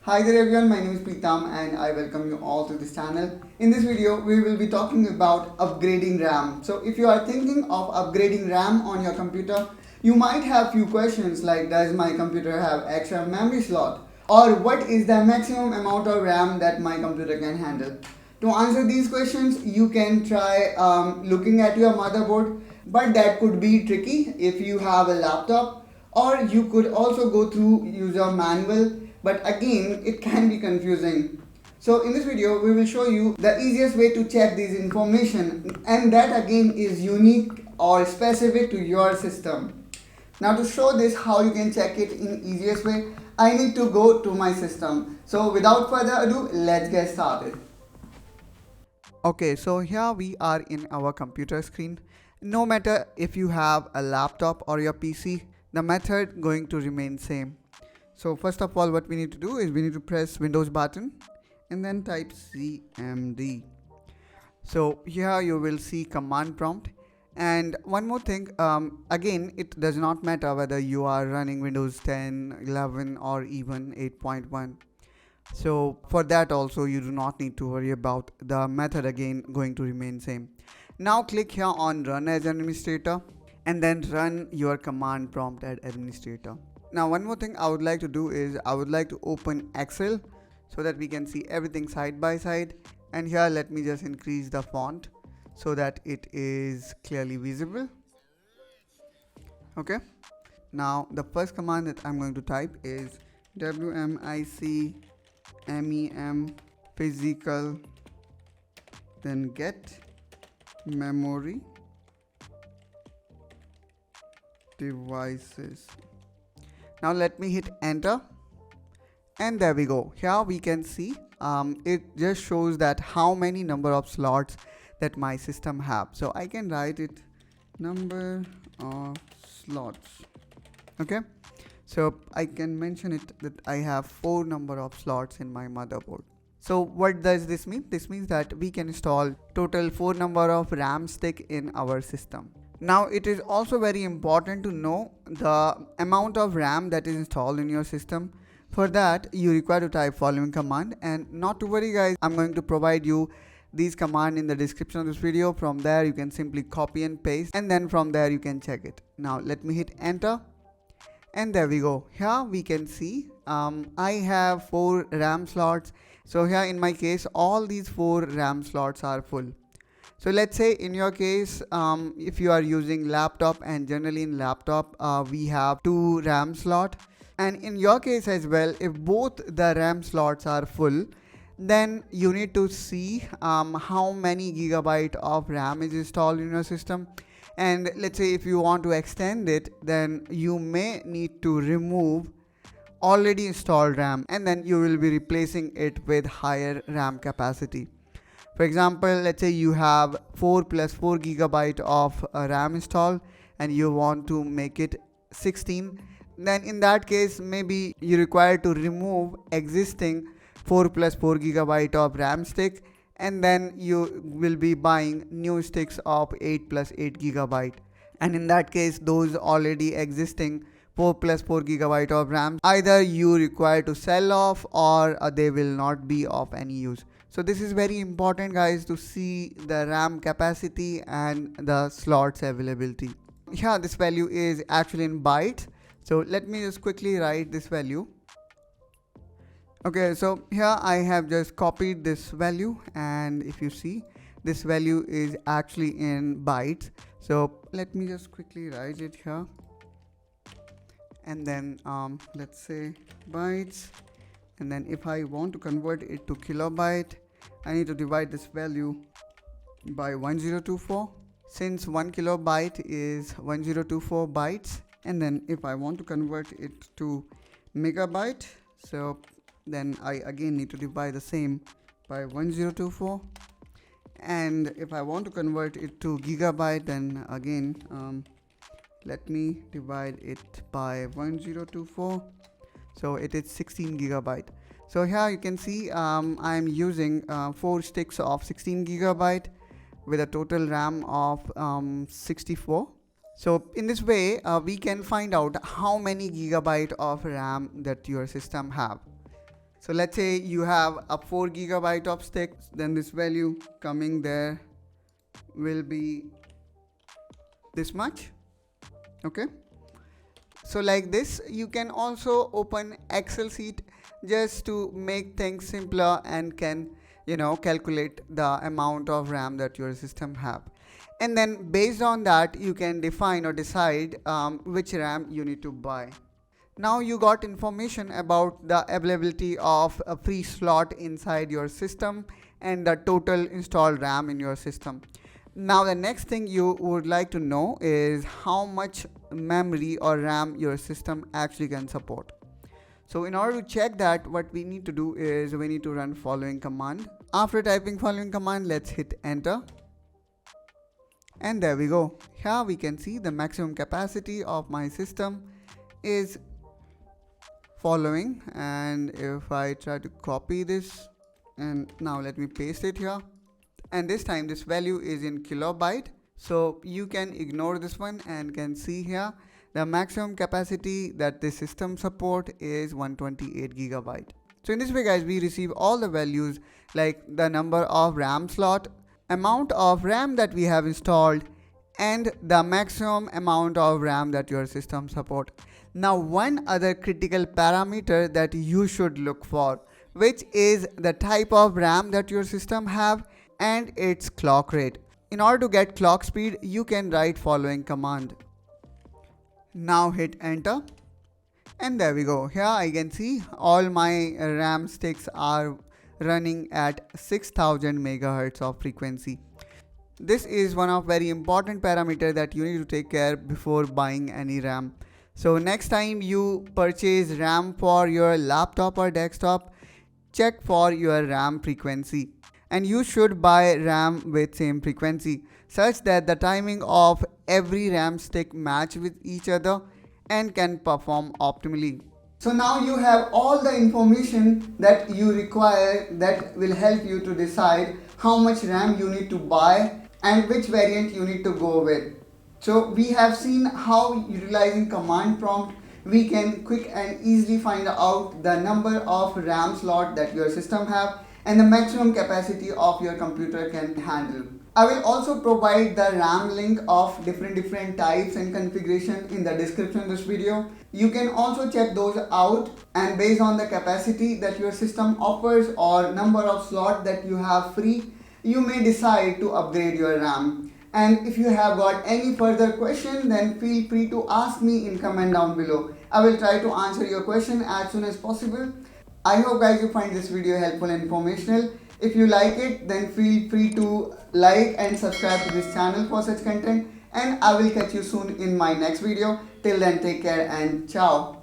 Hi there everyone, my name is Pritam and I welcome you all to this channel. In this video, we will be talking about upgrading RAM. So if you are thinking of upgrading RAM on your computer, you might have few questions like, does my computer have extra memory slot? Or what is the maximum amount of RAM that my computer can handle? To answer these questions, you can try looking at your motherboard, but that could be tricky if you have a laptop, or you could also go through user manual, but again it can be confusing. So in this video we will show you the easiest way to check this information, and that again is unique or specific to your system. Now to show this how you can check it in easiest way, I need to go to my system. So without further ado, let's get started. Okay, so here we are in our computer screen. No matter if you have a laptop or your PC, the method going to remain same. So first of all, what we need to do is we need to press Windows button and then type cmd. So here you will see command prompt. And one more thing, again, it does not matter whether you are running Windows 10, 11 or even 8.1. So for that also you do not need to worry about the method again going to remain same. Now click here on run as administrator and then run your command prompt as administrator. Now one more thing I would like to do is I would like to open Excel so that we can see everything side by side, and here let me just increase the font so that it is clearly visible. Okay, now the first command that I'm going to type is wmic memphysical, then get memory devices. Now let me hit enter, and there we go. Here we can see it just shows that how many number of slots that my system have. So I can write it number of slots. Okay, so I can mention it that I have 4 number of slots in my motherboard. So what does this mean? This means that we can install total 4 number of RAM stick in our system. Now it is also very important to know the amount of RAM that is installed in your system. For that you require to type following command, and not to worry guys, I'm going to provide you these command in the description of this video. From there you can simply copy and paste, and then from there you can check it. Now let me hit enter, and there we go. Here we can see I have 4 RAM slots. So here in my case all these 4 RAM slots are full. So let's say in your case if you are using laptop, and generally in laptop we have 2 RAM slot, and in your case as well, if both the RAM slots are full, then you need to see how many gigabyte of RAM is installed in your system. And let's say if you want to extend it, then you may need to remove already installed RAM, and then you will be replacing it with higher RAM capacity. For example, let's say you have 4 plus 4 gigabyte of RAM installed and you want to make it 16, then in that case maybe you require to remove existing 4 plus 4 gigabyte of RAM stick, and then you will be buying new sticks of 8 plus 8 gigabyte, and in that case those already existing 4 plus 4 gigabyte of RAM either you require to sell off, or they will not be of any use. So this is very important guys, to see the RAM capacity and the slots availability. Here this value is actually in bytes, so let me just quickly write this value. Okay, so here I have just copied this value, and if you see, this value is actually in bytes. So let me just quickly write it here, and then let's say bytes, and then if I want to convert it to kilobyte, I need to divide this value by 1024, since 1 kilobyte is 1024 bytes. And then if I want to convert it to megabyte, so then I again need to divide the same by 1024. And if I want to convert it to gigabyte, then again let me divide it by 1024, so it is 16 gigabyte. So here you can see I am using 4 sticks of 16 gigabyte with a total RAM of 64. So in this way we can find out how many gigabyte of RAM that your system have. So let's say you have a 4 GB of stick, then this value coming there will be this much. Okay, so like this you can also open Excel sheet just to make things simpler and can calculate the amount of RAM that your system have, and then based on that you can define or decide which RAM you need to buy. Now you got information about the availability of a free slot inside your system and the total installed RAM in your system. Now the next thing you would like to know is how much memory or RAM your system actually can support. So in order to check that, what we need to do is we need to run following command. After typing following command, let's hit enter. And there we go. Here we can see the maximum capacity of my system is following, and if I try to copy this, and now let me paste it here, and this time this value is in kilobyte, so you can ignore this one and can see here the maximum capacity that this system support is 128 GB. So in this way guys, we receive all the values like the number of RAM slot, amount of RAM that we have installed, and the maximum amount of RAM that your system support. Now one other critical parameter that you should look for, which is the type of RAM that your system have and its clock rate. In order to get clock speed, you can write following command. Now hit enter, and there we go. Here I can see all my RAM sticks are running at 6000 MHz of frequency. This is one of very important parameter that you need to take care before buying any RAM. So next time you purchase RAM for your laptop or desktop, check for your RAM frequency, and you should buy RAM with same frequency such that the timing of every RAM stick match with each other and can perform optimally. So now you have all the information that you require that will help you to decide how much RAM you need to buy and which variant you need to go with. So we have seen how utilizing command prompt we can quick and easily find out the number of RAM slot that your system have and the maximum capacity of your computer can handle. I will also provide the RAM link of different types and configuration in the description of this video. You can also check those out, and based on the capacity that your system offers or number of slot that you have free, you may decide to upgrade your RAM. And if you have got any further question, then feel free to ask me in comment down below. I will try to answer your question as soon as possible. I hope guys you find this video helpful and informational. If you like it, then feel free to like and subscribe to this channel for such content, and I will catch you soon in my next video. Till then, take care and ciao.